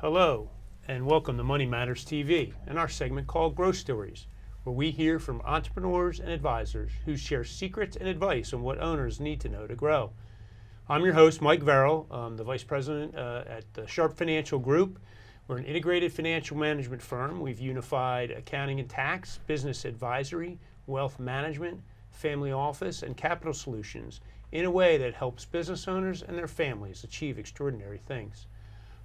Hello, and welcome to Money Matters TV and our segment called Growth Stories, where we hear from entrepreneurs and advisors who share secrets and advice on what owners need to know to grow. I'm your host, Mike Verrill. I'm the Vice President at the Sharp Financial Group. We're an integrated financial management firm. We've unified accounting and tax, business advisory, wealth management, family office, and capital solutions in a way that helps business owners and their families achieve extraordinary things.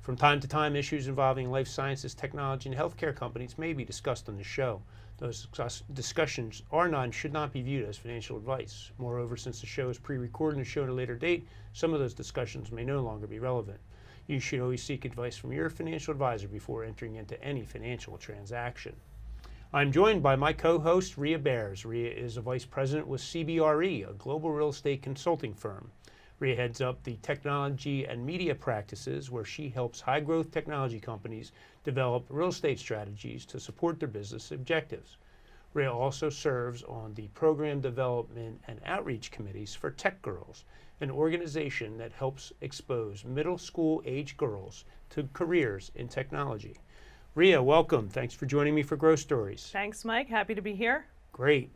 From time to time, issues involving life sciences, technology, and healthcare companies may be discussed on the show. Those discussions are not and should not be viewed as financial advice. Moreover, since the show is pre-recorded and shown at a later date, some of those discussions may no longer be relevant. You should always seek advice from your financial advisor before entering into any financial transaction. I'm joined by my co-host, Rija Bears. Rija is a Vice President with CBRE, a global real estate consulting firm. Rija heads up the technology and media practices where she helps high-growth technology companies develop real estate strategies to support their business objectives. Rija also serves on the program development and outreach committees for Tech Girls, an organization that helps expose middle school age girls to careers in technology. Rija, welcome. Thanks for joining me for Growth Stories. Thanks, Mike. Happy to be here. Great.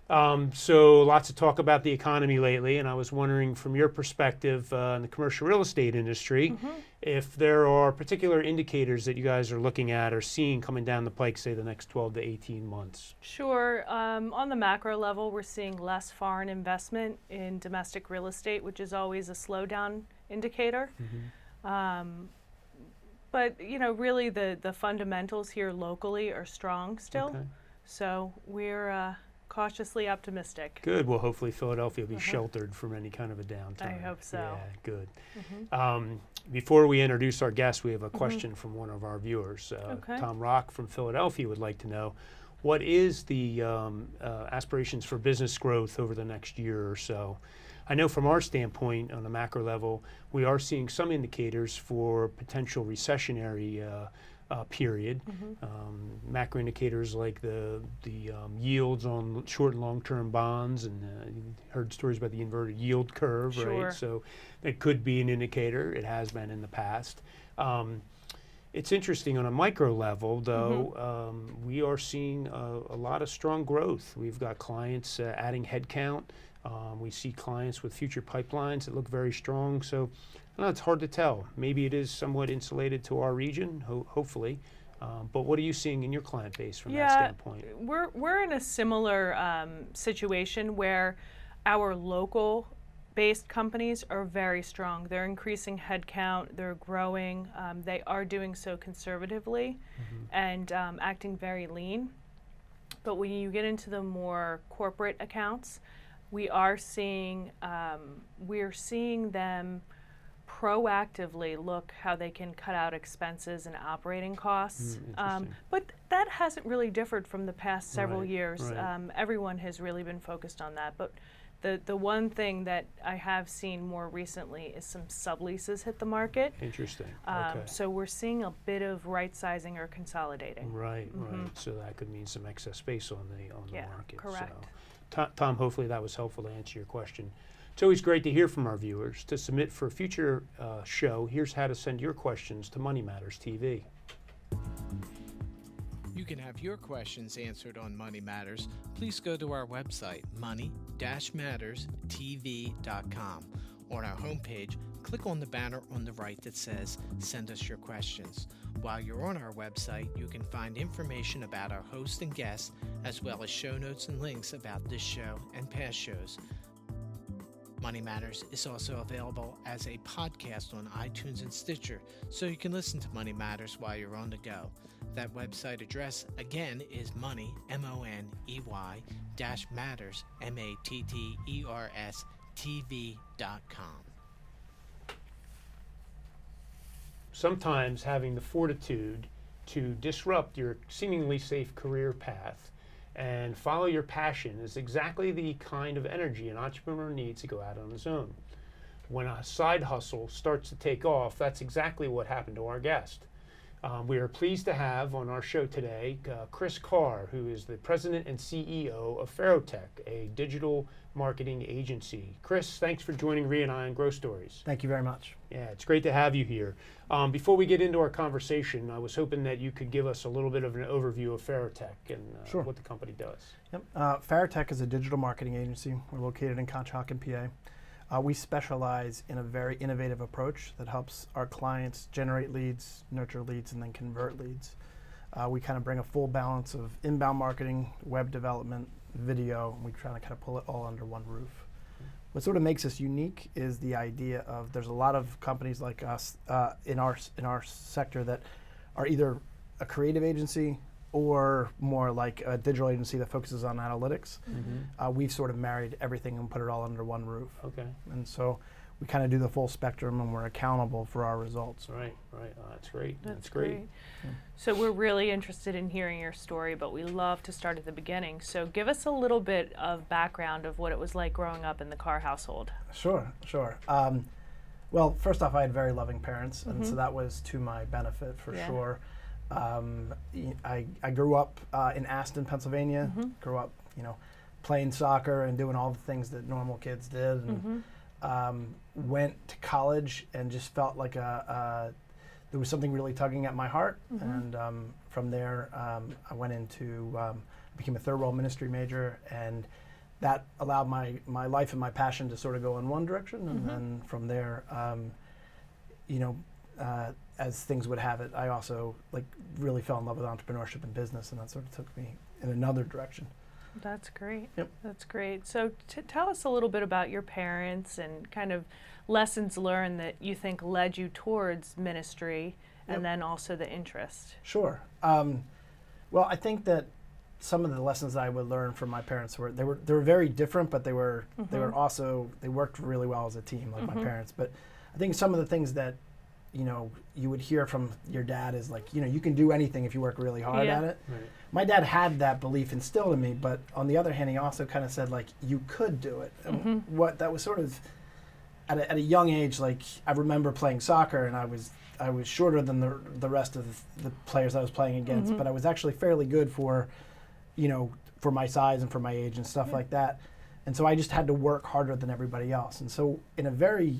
So lots of talk about the economy lately, and I was wondering from your perspective in the commercial real estate industry, if there are particular indicators that you guys are looking at or seeing coming down the pike, say the next 12 to 18 months. Sure. On the macro level, we're seeing less foreign investment in domestic real estate, which is always a slowdown indicator. But, you know, really the fundamentals here locally are strong still. Okay. So we're cautiously optimistic. Good. Well, hopefully Philadelphia will be sheltered from any kind of a downturn. I hope so. Yeah, good. Before we introduce our guest, we have a question from one of our viewers. Tom Rock from Philadelphia would like to know, what is the aspirations for business growth over the next year or so? I know from our standpoint on a macro level, we are seeing some indicators for potential recessionary period. Macro indicators like the yields on short and long-term bonds, and you heard stories about the inverted yield curve, right? So it could be an indicator. It has been in the past. It's interesting on a micro level, though. We are seeing a lot of strong growth. We've got clients adding headcount. We see clients with future pipelines that look very strong. So I know it's hard to tell. Maybe it is somewhat insulated to our region, hopefully. But what are you seeing in your client base from that standpoint? We're in a similar situation where our local-based companies are very strong. They're increasing headcount. They're growing. They are doing so conservatively and acting very lean. But when you get into the more corporate accounts, we are seeing them proactively look how they can cut out expenses and operating costs. But that hasn't really differed from the past several years. Everyone has really been focused on that. But the one thing that I have seen more recently is some subleases hit the market. Interesting. So we're seeing a bit of right sizing or consolidating. Right. So that could mean some excess space on the market. Correct. So, Tom, hopefully that was helpful to answer your question. It's always great to hear from our viewers. To submit for a future show, here's how to send your questions to Money Matters TV. You can have your questions answered on Money Matters. Please go to our website, money-matterstv.com. On our homepage, click on the banner on the right that says, Send us your questions. While you're on our website, you can find information about our host and guests, as well as show notes and links about this show and past shows. Money Matters is also available as a podcast on iTunes and Stitcher, so you can listen to Money Matters while you're on the go. That website address, again, is money, M-O-N-E-Y, -matters, M-A-T-T-E-R-S, TV.com. Sometimes having the fortitude to disrupt your seemingly safe career path and follow your passion is exactly the kind of energy an entrepreneur needs to go out on his own. When a side hustle starts to take off, that's exactly what happened to our guest. We are pleased to have on our show today Chris Carr, who is the president and CEO of FAROTECH, a digital marketing agency. Chris, thanks for joining Rhea and I on Grow Stories. Thank you very much. Yeah, it's great to have you here. Before we get into our conversation, I was hoping that you could give us a little bit of an overview of FAROTECH and Sure. what the company does. Yep. FAROTECH is a digital marketing agency. We're located in Conshohocken, PA. We specialize in a very innovative approach that helps our clients generate leads, nurture leads, and then convert leads. We kind of bring a full balance of inbound marketing, web development, video, and we try to kind of pull it all under one roof. What sort of makes us unique is the idea of there's a lot of companies like us in our sector that are either a creative agency or more like a digital agency that focuses on analytics. We've sort of married everything and put it all under one roof. Okay. And so we kind of do the full spectrum and we're accountable for our results. Right. That's great. That's great. Yeah. So we're really interested in hearing your story, but we love to start at the beginning. So give us a little bit of background of what it was like growing up in the Carr household. Sure. Well, first off, I had very loving parents, and so that was to my benefit for sure. I grew up in Aston, Pennsylvania. Grew up, playing soccer and doing all the things that normal kids did. And went to college and just felt like there was something really tugging at my heart. And from there, I went into became a third world ministry major, and that allowed my life and my passion to sort of go in one direction. And then from there, as things would have it, I also really fell in love with entrepreneurship and business, and that sort of took me in another direction. That's great. Yep. That's great. So tell us a little bit about your parents and kind of lessons learned that you think led you towards ministry and then also the interest. Sure. Well, I think that some of the lessons that I would learn from my parents were very different, but they worked really well as a team, like my parents. But I think some of the things that you would hear from your dad is you can do anything if you work really hard at it. Right. My dad had that belief instilled in me, but on the other hand, he also kind of said you could do it. And what that was sort of at a young age, I remember playing soccer, and I was shorter than the rest of the players I was playing against, but I was actually fairly good for my size and for my age and stuff like that. And so I just had to work harder than everybody else. And so in a very,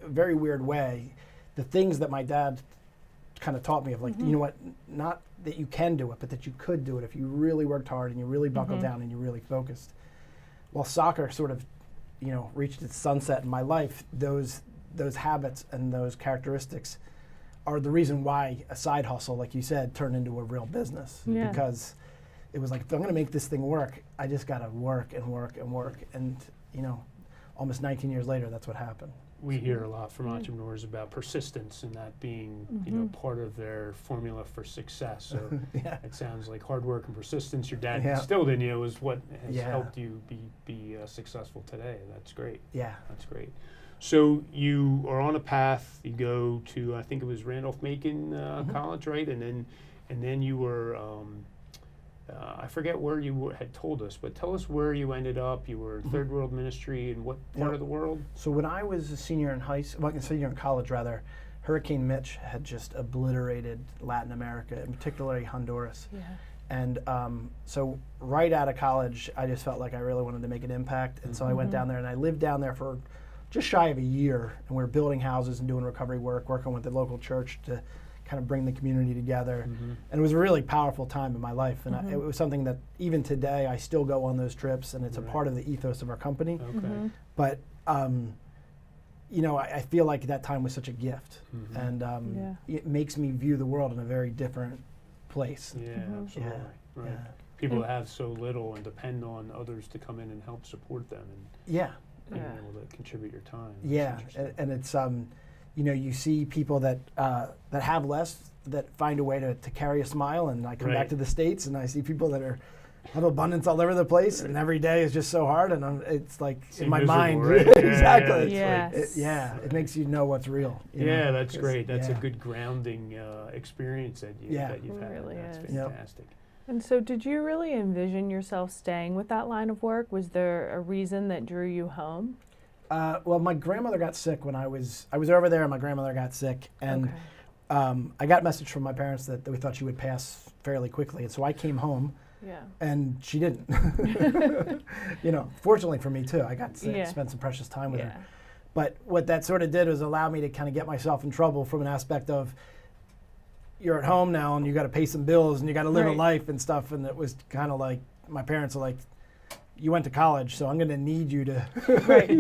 very weird way, the things that my dad kind of taught me of not that you can do it, but that you could do it if you really worked hard and you really buckled down and you really focused. While soccer sort of, reached its sunset in my life, those habits and those characteristics are the reason why a side hustle, like you said, turned into a real business. Yeah. Because it was if I'm going to make this thing work, I just got to work and work and work. And, almost 19 years later, that's what happened. We hear a lot from entrepreneurs about persistence and that being, part of their formula for success. So it sounds like hard work and persistence your dad instilled in you is what has helped you be successful today. That's great. Yeah. That's great. So you are on a path. You go to, I think it was Randolph-Macon College, right? And then you were. I forget where you had told us, but tell us where you ended up. You were third world ministry in what part of the world? So when I was a senior in college, Hurricane Mitch had just obliterated Latin America, and particularly Honduras. Yeah. And so right out of college, I just felt like I really wanted to make an impact. And so I went down there, and I lived down there for just shy of a year. And we were building houses and doing recovery work, working with the local church to kind of bring the community together. And it was a really powerful time in my life. And it was something that even today I still go on those trips, and it's a part of the ethos of our company. Okay. But, I feel like that time was such a gift. And it makes me view the world in a very different place. Yeah, absolutely. Yeah. Right. Yeah. People that have so little and depend on others to come in and help support them and being able to contribute your time. And it's you see people that have less that find a way to carry a smile, and I come back to the States and I see people that have abundance all over the place, and every day is just so hard, and it's in my mind. Right? Exactly. It makes you know what's real. That's great. That's a good grounding experience that you've had. Really That's is. fantastic. And so did you really envision yourself staying with that line of work? Was there a reason that drew you home? Well, my grandmother got sick when I was over there, and my grandmother got sick, and I got a message from my parents that we thought she would pass fairly quickly, and so I came home. Yeah. And she didn't. Fortunately for me too, I got to spend some precious time with her. But what that sort of did was allow me to kind of get myself in trouble from an aspect of, you're at home now and you got to pay some bills and you got to live a life and stuff. And it was kind of like, my parents are like, you went to college, so I'm going to need you to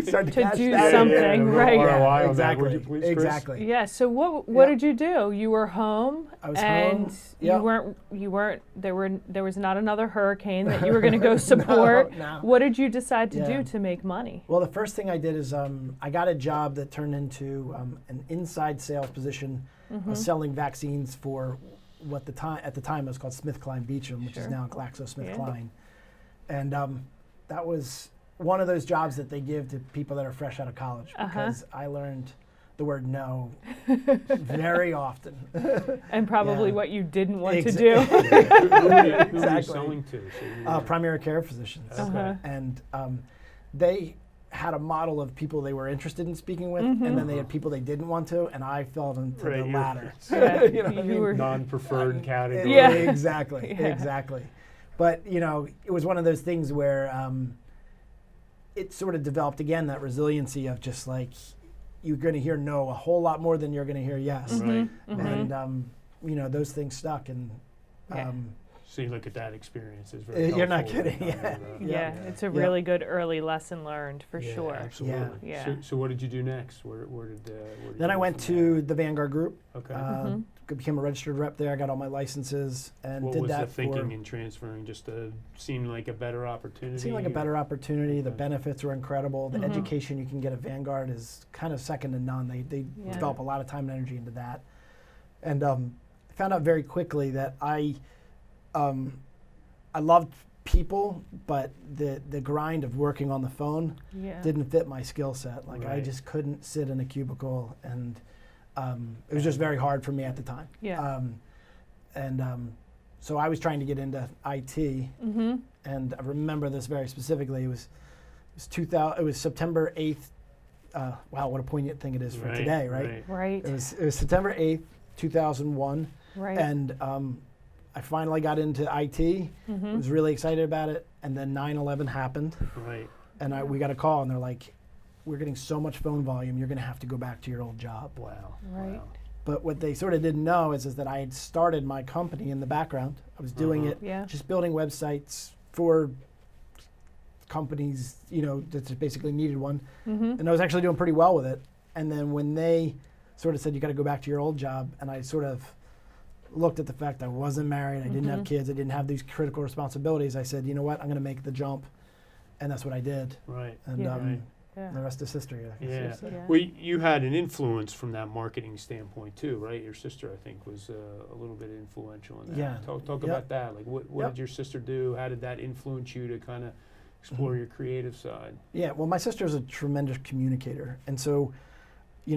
start to catch do that. something, right? ROI on that, Exactly. would you please, Chris? Exactly. Yeah. So what did you do? You were home. I was and home. You weren't. There was not another hurricane that you were going to go support. No. What did you decide to do to make money? Well, the first thing I did is I got a job that turned into an inside sales position, selling vaccines for at the time it was called SmithKline Beecham, which is now GlaxoSmithKline, and that was one of those jobs that they give to people that are fresh out of college, because I learned the word no very often. And probably what you didn't want to do. Who were you selling to? Primary care physicians. And they had a model of people they were interested in speaking with, and then they had people they didn't want to, and I fell into the latter. You know what I mean? Non-preferred category. Yeah, exactly. But, it was one of those things where it sort of developed, again, that resiliency of just like, you're going to hear no a whole lot more than you're going to hear yes. And, those things stuck. And so you look at that experience as very you're not helpful. kidding. It's a really good early lesson learned for sure. Absolutely. Yeah. So what did you do next? Where did then I went to the Vanguard Group. Okay. Became a registered rep there. I got all my licenses and what did was that the thinking in transferring? Just seemed like a better opportunity? It seemed like a better opportunity. The benefits were incredible. The education you can get at Vanguard is kind of second to none. They develop a lot of time and energy into that. And found out very quickly that I loved people, but the grind of working on the phone didn't fit my skill set. Like I just couldn't sit in a cubicle, and it was just very hard for me at the time. So I was trying to get into IT, and I remember this very specifically. It was September 8th. Wow, what a poignant thing it is for today, right? Right. It was September 8th, 2001, and I finally got into IT. Was really excited about it, and then 9/11 happened. And we got a call, and they're like, "We're getting so much phone volume, you're going to have to go back to your old job." Wow. Right. But what they sort of didn't know is that I had started my company in the background. I was doing it, just building websites for companies, that just basically needed one. And I was actually doing pretty well with it. And then when they sort of said, you got to go back to your old job, and I sort of looked at the fact I wasn't married, I didn't have kids, I didn't have these critical responsibilities, I said, you know what, I'm going to make the jump. And that's what I did. And the rest is history. Well, you had an influence from that marketing standpoint too, right? Your sister, I think, was a little bit influential in that. Talk about that. Like, what did your sister do? How did that influence you to kind of explore your creative side? Yeah, well, my sister is a tremendous communicator. And so,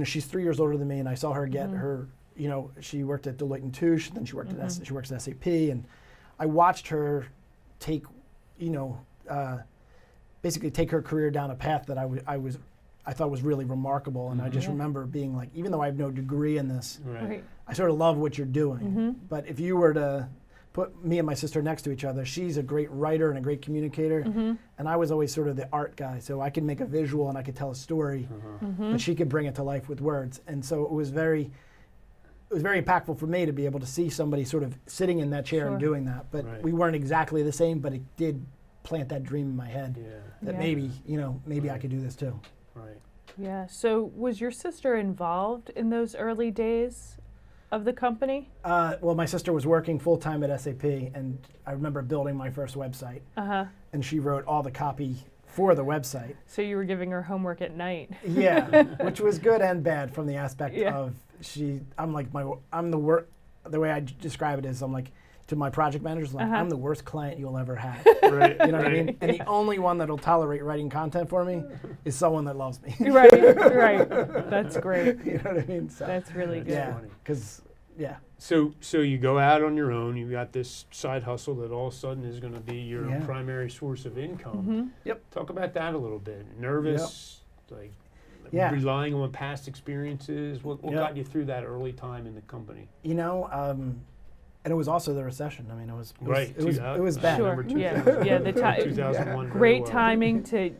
she's 3 years older than me, and I saw her get her, she worked at Deloitte & Touche, then she worked at she works at SAP, and I watched her take, basically take her career down a path that I thought was really remarkable. And I just remember being like, even though I have no degree in this, I sort of love what you're doing. But if you were to put me and my sister next to each other, she's a great writer and a great communicator, and I was always sort of the art guy. So I could make a visual and I could tell a story, but she could bring it to life with words. And so it was very impactful for me to be able to see somebody sort of sitting in that chair and doing that. But we weren't exactly the same, but it did plant that dream in my head that maybe I could do this too. Yeah. So was your sister involved in those early days of the company? Well, my sister was working full time at SAP, and I remember building my first website. And she wrote all the copy for the website. So you were giving her homework at night. Which was good and bad from the aspect of the way I describe it is I'm like, to my project managers, like, I'm the worst client you'll ever have. You know what I mean? And the only one that'll tolerate writing content for me is someone that loves me. Right. That's great. You know what I mean? So, that's really good. So you go out on your own. You've got this side hustle that all of a sudden is going to be your primary source of income. Talk about that a little bit. Nervous, like. relying on past experiences? What Yeah. got you through that early time in the company? You know, and it was also the recession. I mean, it was I bad. Sure. remember Yeah. 2000, Yeah. The 2001 very great well. timing to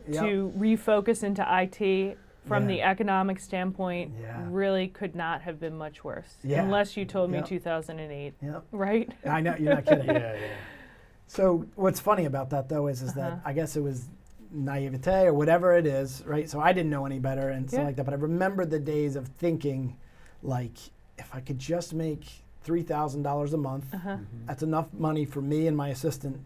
refocus into IT from Yeah. the economic standpoint. Yeah. Really could not have been much worse, Yeah. unless you told me Yeah. 2008, Yeah, right? I know you're not kidding. Yeah, yeah. So what's funny about that though is that I guess it was naivete or whatever it is, right? So I didn't know any better and stuff like that. But I remember the days of thinking, like, if I could just make $3,000 a month, that's enough money for me and my assistant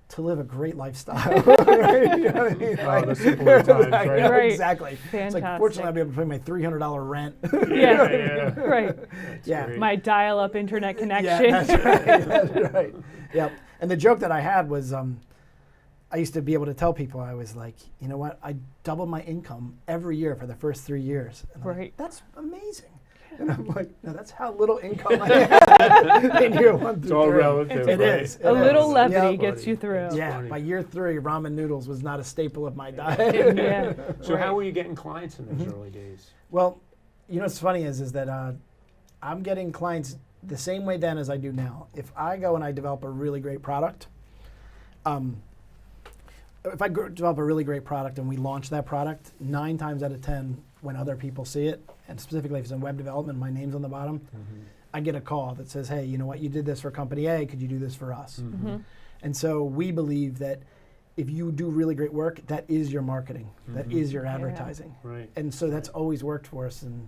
to live a great lifestyle. Right? You know what I mean? Oh, the simpler times, right? Yeah, Right. exactly. It's like, Fantastic. fortunately, I'll be able to pay my $300 rent. Yeah. Right. That's Yeah. great. My dial-up internet connection. Yeah, that's right. That's right. Yep. And the joke that I had was, I used to be able to tell people, I was like, you know what? I doubled my income every year for the first 3 years. And I'm like, Right. that's amazing. And I'm like, no, that's how little income I had in year 1 through 3. It's all relative. It right? is. A little Yeah. levity Yeah. gets you through. That's Yeah, funny. by year 3, ramen noodles was not a staple of my diet. Yeah. So how Right. were you getting clients in those early days? Well, you know what's funny is that I'm getting clients the same way then as I do now. If I go and I develop a really great product, if I develop a really great product and we launch that product, 9 times out of 10, when other people see it, and specifically if it's in web development, my name's on the bottom, I get a call that says, hey, you know what, you did this for company A, could you do this for us? And so we believe that if you do really great work, that is your marketing, that is your advertising. Right. And so that's always worked for us, and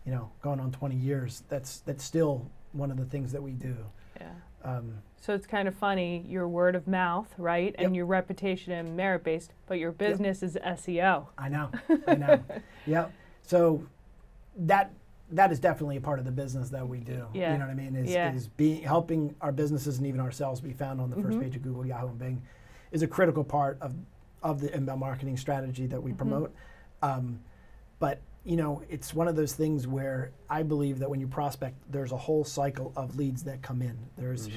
you know, going on 20 years, that's still one of the things that we do. Yeah. So it's kind of funny, your word of mouth, right? And your reputation and merit-based, but your business is SEO. I know. Yeah. So that is definitely a part of the business that we do. Yeah. You know what I mean? Is helping our businesses and even ourselves be found on the first page of Google, Yahoo, and Bing is a critical part of the inbound marketing strategy that we promote. But you know, it's one of those things where I believe that when you prospect, there's a whole cycle of leads that come in. There's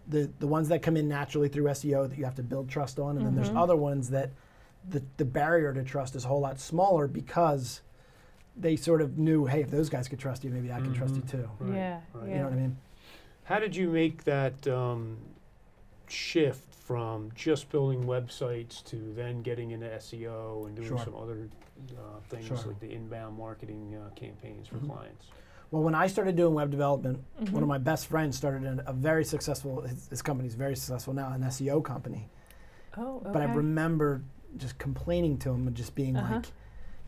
the ones that come in naturally through SEO that you have to build trust on, and then there's other ones that the barrier to trust is a whole lot smaller because they sort of knew, hey, if those guys could trust you, maybe I can trust you too. Right. Yeah. Right. Yeah. You know what I mean? How did you make that shift from just building websites to then getting into SEO and doing Sure. some other things Sure. like the inbound marketing campaigns for clients? Well, when I started doing web development, one of my best friends started a very successful, his company's very successful now, an SEO company. Oh, okay. But I remember just complaining to him and just being like,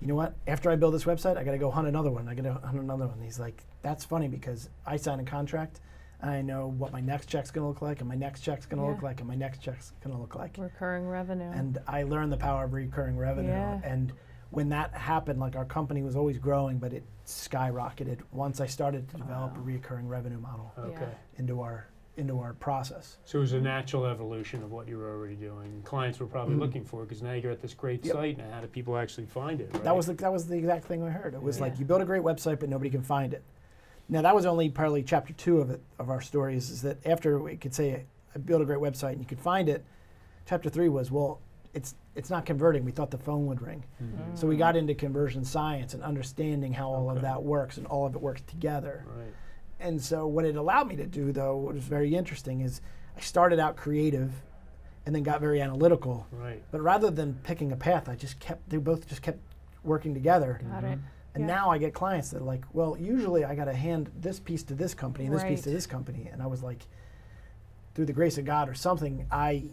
you know what, after I build this website, I got to go hunt another one. I got to hunt another one. He's like, that's funny because I signed a contract and I know what my next check's going to look like and my next check's going to look like and my next check's going to look like. Recurring revenue. And I learned the power of recurring revenue. Yeah. And when that happened, like our company was always growing, but it skyrocketed once I started to develop a recurring revenue model Okay. into our process. So it was a natural evolution of what you were already doing. Clients were probably looking for because now you're at this great site. Now, how do people actually find it? Right? That was the exact thing I heard. It was like you build a great website, but nobody can find it. Now that was only probably chapter 2 of our stories. Is that after we could say I built a great website and you could find it. Chapter 3 was it's not converting. We thought the phone would ring, so we got into conversion science and understanding how all of that works and all of it works together. Right. And so what it allowed me to do, though, what was very interesting, is I started out creative and then got very analytical. Right. But rather than picking a path, they both just kept working together. Got it. And now I get clients that are like, well, usually I got to hand this piece to this company and this piece to this company. And I was like, through the grace of God or something, I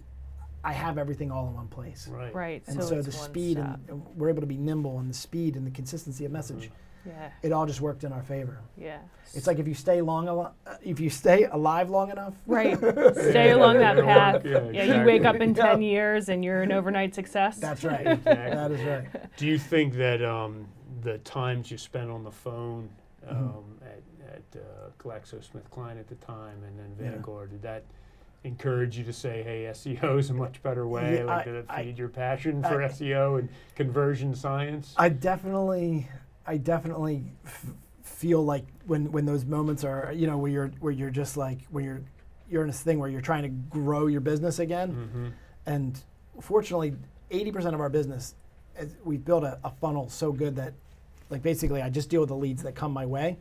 have everything all in one place. Right. Right. And so the speed and we're able to be nimble, and the speed and the consistency of message, yeah. it all just worked in our favor. Yeah. It's like if you stay alive long enough. Right. Stay along that It'll path. work. Yeah, You wake up exactly. in 10 years and you're an overnight success. That's right. Exactly. That is right. Do you think that the times you spent on the phone at GlaxoSmithKline at the time and then Vanguard, did that encourage you to say, hey, SEO is a much better way? Yeah, did it feed your passion for SEO and conversion science? I definitely feel like when those moments are, you know, where you're just like, where you're in this thing where you're trying to grow your business again. And fortunately, 80% of our business, we've built a funnel so good that like basically I just deal with the leads that come my way.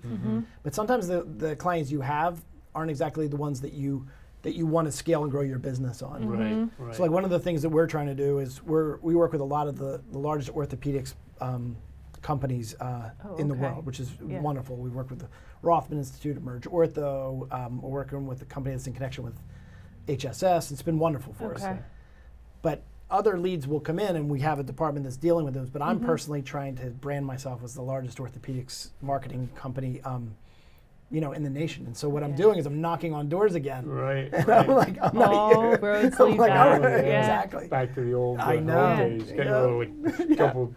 But sometimes the clients you have aren't exactly the ones that you want to scale and grow your business on. Right. So like one of the things that we're trying to do is we work with a lot of the largest orthopedics companies in the world, which is wonderful. We work with the Rothman Institute of Merge Ortho. We're working with a company that's in connection with HSS. It's been wonderful for us. But other leads will come in and we have a department that's dealing with those. But I'm personally trying to brand myself as the largest orthopedics marketing company in the nation. And so what I'm doing is I'm knocking on doors again. Right. And I'm like, I'm not here. Roads I'm lead like, back. all right, Yeah. exactly. Back to the old I know. days. Getting Yeah. a little, couple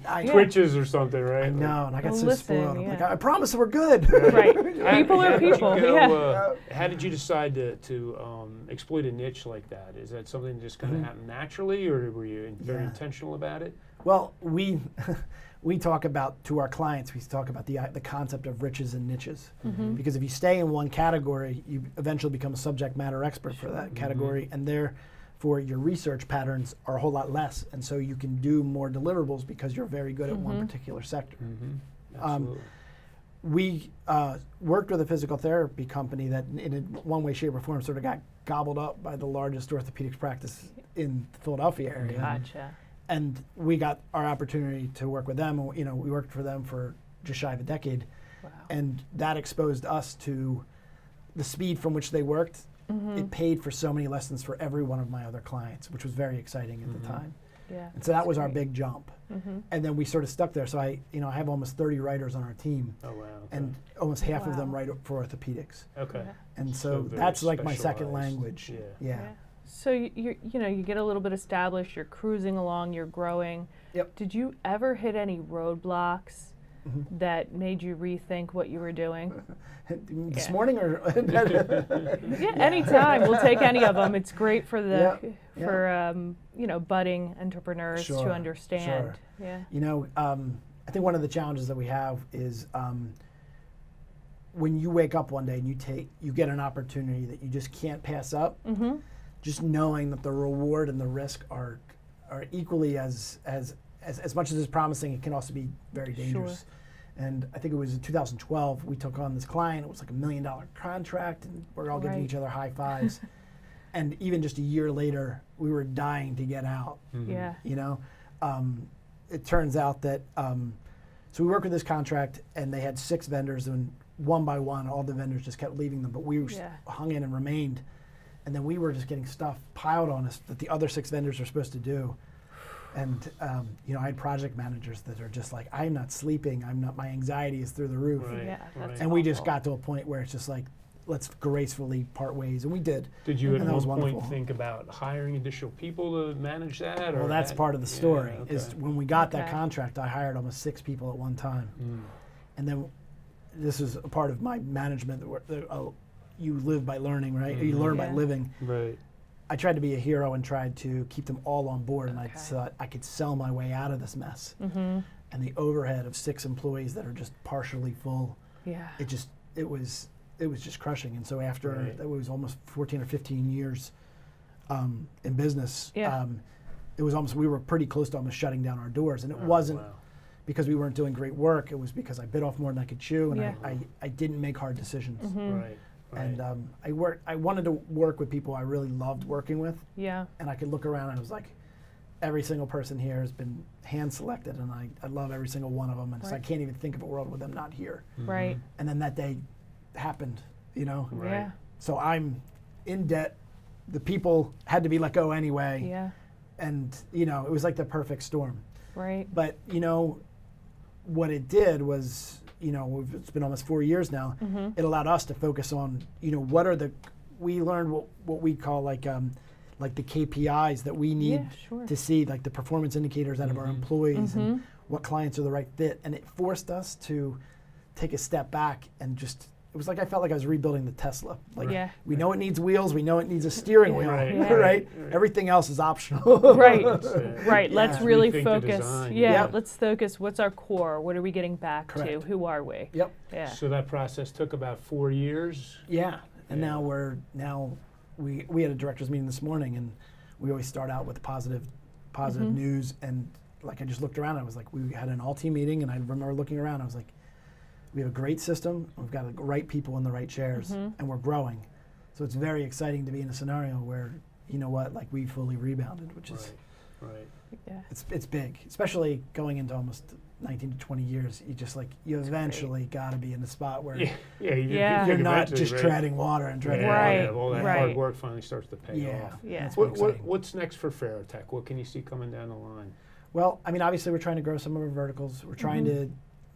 I know. twitches or something, right? I know, and I got Well, so listen, spoiled. I'm yeah. like, I promise we're good. Right. How- People how are did you people. go, Yeah. How did you decide to exploit a niche like that? Is that something that just kind of happened naturally, or were you very intentional about it? Well, we talk about, to our clients, we talk about the concept of riches and niches. Because if you stay in one category, you eventually become a subject matter expert for that category, and therefore your research patterns are a whole lot less, and so you can do more deliverables because you're very good at one particular sector. Absolutely. We worked with a physical therapy company that in one way, shape, or form sort of got gobbled up by the largest orthopedics practice in the Philadelphia area. Gotcha. And we got our opportunity to work with them. We worked for them for just shy of a decade. Wow. And that exposed us to the speed from which they worked. It paid for so many lessons for every one of my other clients, which was very exciting at the time. Yeah. And so that that's was our great. big jump. And then we sort of stuck there. So I have almost 30 writers on our team, Oh, wow. Okay. and almost half of them Wow. write for orthopedics. Okay. And So so very that's like my second specialized. language. Yeah. Yeah. So you get a little bit established. You're cruising along. You're growing. Yep. Did you ever hit any roadblocks that made you rethink what you were doing? This Yeah. morning or Yeah, anytime. We'll take any of them. It's great for the Yeah, for budding entrepreneurs to Sure, understand. sure. Yeah. I think one of the challenges that we have is when you wake up one day and you get an opportunity that you just can't pass up. Just knowing that the reward and the risk are equally as much as it's promising, it can also be very dangerous. And I think it was in 2012 we took on this client. It was like $1 million contract, and we're all giving Right. each other high fives. And even just a year later, we were dying to get out. Yeah. It turns out that so we worked with this contract, and they had 6 vendors, and one by one, all the vendors just kept leaving them, but we hung in and remained. And then we were just getting stuff piled on us that the other 6 vendors are supposed to do. And I had project managers that are just like, I'm not sleeping. My anxiety is through the roof. Right. Yeah, that's And we just awful. got to a point where it's just like, let's gracefully part ways, and we did. Did you at And that one was point wonderful. think about hiring additional people to manage that? Or Well, that's part of the story. Yeah, okay. Is when we got that Okay. contract, I hired almost 6 people at one time, and then this is a part of my management. You live by learning, right? Or you learn by Yeah. living. Right. I tried to be a hero and tried to keep them all on board, and I Okay. thought I could sell my way out of this mess. And the overhead of 6 employees that are just partially full, Yeah. it was just crushing. And so after Right. it was almost 14 or 15 years in business, Yeah. it was almost, we were pretty close to almost shutting down our doors. And it wasn't Wow. because we weren't doing great work. It was because I bit off more than I could chew, and Yeah. I didn't make hard decisions. Right. And I wanted to work with people I really loved working with, Yeah. and I could look around and it was like, every single person here has been hand selected, and I love every single one of them, and so I Right. can't even think of a world with them not here. Right. And then that day happened, Right. Yeah. So I'm in debt. The people had to be let go anyway, Yeah. and it was like the perfect storm. Right. But what it did was, it's been almost 4 years now. It allowed us to focus on, we learned what we call like the KPIs that we need Yeah, sure. to see, like the performance indicators out of our employees and what clients are the right fit. And it forced us to take a step back and just, it was like I felt like I was rebuilding the Tesla. Like Yeah. we know it needs wheels, we know it needs a steering wheel, Right, Yeah. right? right. Everything else is optional. Right. it. Right. Yeah. Let's Rethink really the focus. design. Yeah. Yep. Let's focus. What's our core? What are we getting back to? Correct. Who are we? Yep. Yeah. So that process took about 4 years. Yeah, and Yeah. now we had a directors meeting this morning, and we always start out with positive news, and like I just looked around. I was like, we had an all-team meeting, and I remember looking around. I was like, we have a great system. We've got the right people in the right chairs, and we're growing. So it's very exciting to be in a scenario where, you know what, like we fully rebounded, which is right. Yeah. It's big, especially going into almost 19 to 20 years. You eventually got to be in the spot where you're not just treading water and treading water. All that hard work finally starts to pay off. Yeah. What's next for FAROTECH? What can you see coming down the line? Well, I mean, obviously we're trying to grow some of our verticals. We're trying to,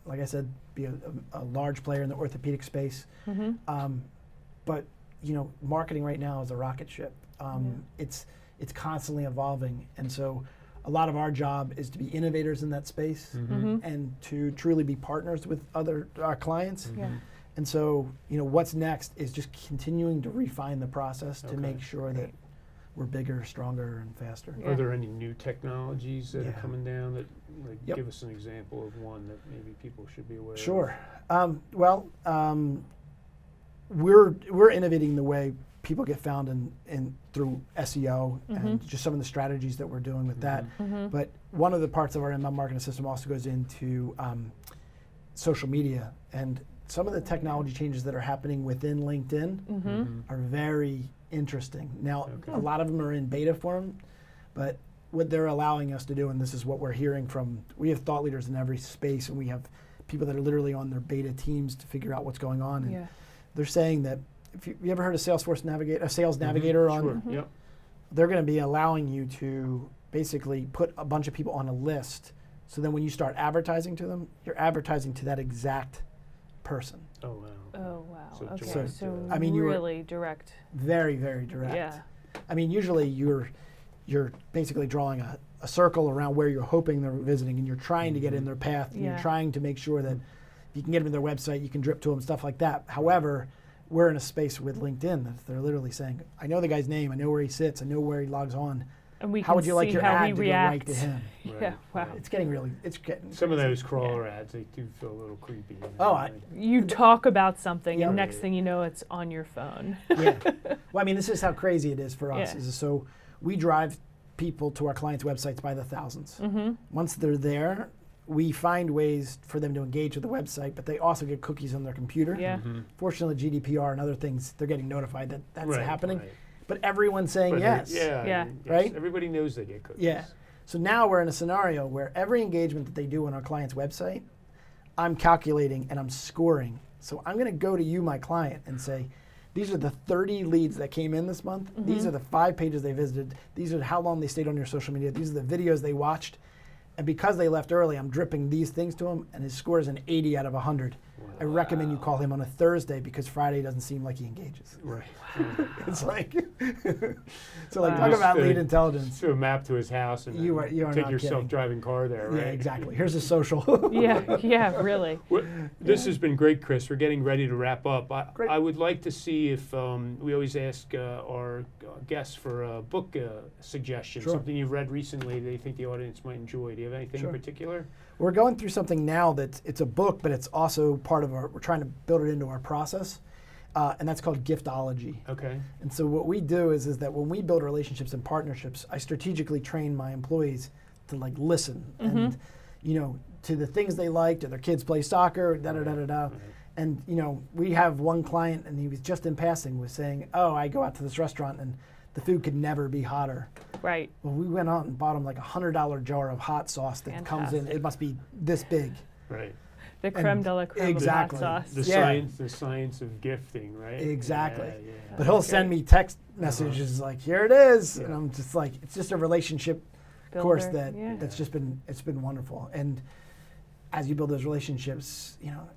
like I said, be a large player in the orthopedic space. But you know, marketing right now is a rocket ship. It's constantly evolving, and so a lot of our job is to be innovators in that space and to truly be partners with our clients. And so, you know, what's next is just continuing to refine the process to make sure that we're bigger, stronger, and faster. Are there any new technologies that are coming down that, like, give us an example of one that maybe people should be aware of? Sure. We're innovating the way people get found in through SEO and just some of the strategies that we're doing with that. But one of the parts of our inbound marketing system also goes into social media, and some of the technology changes that are happening within LinkedIn are very interesting. Now, a lot of them are in beta form, but what they're allowing us to do, and this is what we're hearing from, we have thought leaders in every space, and we have people that are literally on their beta teams to figure out what's going on. And they're saying that, if you ever heard of Salesforce Navigator, a sales navigator on, they're going to be allowing you to basically put a bunch of people on a list. So then when you start advertising to them, you're advertising to that exact person. Oh, wow. Oh, wow. So Okay. So I mean, really direct. Very, very direct. Yeah. I mean, usually you're basically drawing a circle around where you're hoping they're visiting, and you're trying to get in their path, and you're trying to make sure that if you can get them to their website, you can drip to them, stuff like that. However, we're in a space with LinkedIn that they're literally saying, I know the guy's name, I know where he sits, I know where he logs on. And we how would you like your ad to go right to him? Yeah, wow. It's getting some of those crawler ads, they do feel a little creepy. You talk about something, and next thing you know, it's on your phone. Well, I mean, this is how crazy it is for us. So we drive people to our clients' websites by the thousands. Once they're there, we find ways for them to engage with the website, but they also get cookies on their computer. Fortunately, GDPR and other things, they're getting notified that that's happening. But everyone's saying yes. Right? Everybody knows they get cookies. So now we're in a scenario where every engagement that they do on our client's website, I'm calculating and I'm scoring. So I'm going to go to you, my client, and say, these are the 30 leads that came in this month. These are the 5 pages they visited. These are how long they stayed on your social media. These are the videos they watched. And because they left early, I'm dripping these things to him, and his score is an 80 out of 100. Wow. I recommend you call him on a Thursday because Friday doesn't seem like he engages. Right. It's like, so like talk about lead intelligence. Do a map to his house and you are take your self-driving car there, right? Yeah, exactly. Here's a social. Really. This has been great, Kris. We're getting ready to wrap up. I would like to see if we always ask our guests for a book suggestion, something you've read recently that you think the audience might enjoy. Do you have anything in particular? We're going through something now it's a book, but it's also part of we're trying to build it into our process. And that's called Giftology. Okay. And so what we do is that when we build relationships and partnerships, I strategically train my employees to like listen and, you know, to the things they like, to their kids play soccer, And, you know, we have one client, and he was just in passing was saying, oh, I go out to this restaurant and the food could never be hotter. Right. Well, we went out and bought him like $100 jar of hot sauce that comes in. It must be this big. Right. The creme de la creme of hot sauce. The science of gifting, right? Exactly. But he'll send me text messages like, here it is. And I'm just like, it's just a relationship course that's just been wonderful. And as you build those relationships, you know,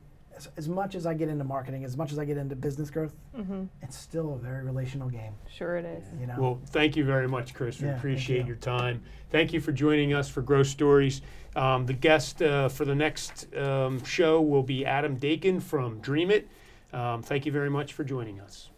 as much as I get into marketing, as much as I get into business growth, it's still a very relational game. Sure it is. You know? Well, thank you very much, Kris. We appreciate your time. Thank you for joining us for Growth Stories. The guest for the next show will be Adam Dakin from Dream It. Thank you very much for joining us.